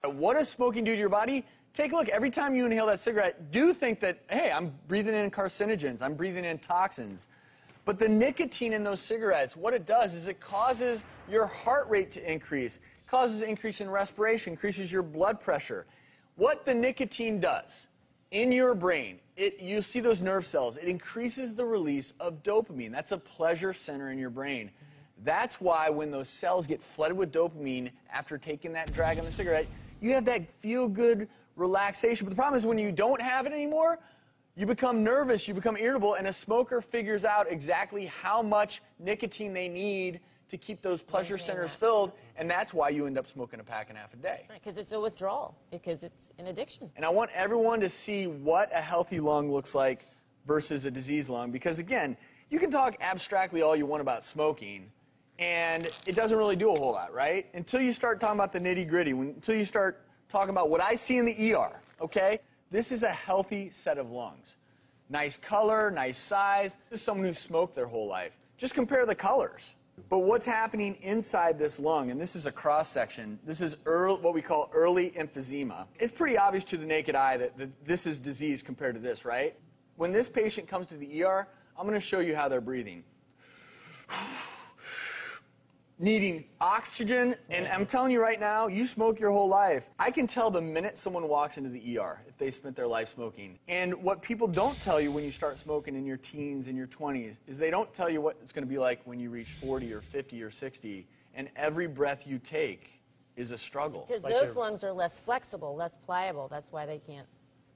What does smoking do to your body? Take a look. Every time you inhale that cigarette, do think that, hey, I'm breathing in carcinogens, I'm breathing in toxins. But the nicotine in those cigarettes, what it does is it causes your heart rate to increase, causes an increase in respiration, increases your blood pressure. What the nicotine does in your brain, you see those nerve cells, it increases the release of dopamine. That's a pleasure center in your brain. That's why when those cells get flooded with dopamine after taking that drag on the cigarette, you have that feel-good relaxation. But the problem is when you don't have it anymore, you become nervous, you become irritable, and a smoker figures out exactly how much nicotine they need to keep those pleasure centers filled, and that's why you end up smoking a pack and a half a day. Because it's a withdrawal, because it's an addiction. And I want everyone to see what a healthy lung looks like versus a diseased lung, because again, you can talk abstractly all you want about smoking, and it doesn't really do a whole lot, right? Until you start talking about the nitty-gritty, until you start talking about what I see in the ER, okay? This is a healthy set of lungs. Nice color, nice size. This is someone who smoked their whole life. Just compare the colors. But what's happening inside this lung, and this is a cross-section, this is what we call early emphysema. It's pretty obvious to the naked eye that this is disease compared to this, right? When this patient comes to the ER, I'm going to show you how they're breathing. Needing oxygen, and I'm telling you right now, you smoke your whole life. I can tell the minute someone walks into the ER if they spent their life smoking. And what people don't tell you when you start smoking in your teens and your 20s is they don't tell you what it's going to be like when you reach 40 or 50 or 60, and every breath you take is a struggle. Because those lungs are less flexible, less pliable. That's why they can't.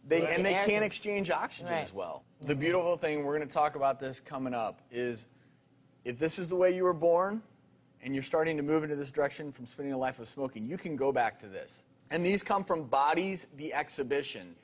They can't exchange oxygen as well. The beautiful thing, we're going to talk about this coming up, is if this is the way you were born, and you're starting to move into this direction from spending a life of smoking, you can go back to this. And these come from Bodies, the Exhibition.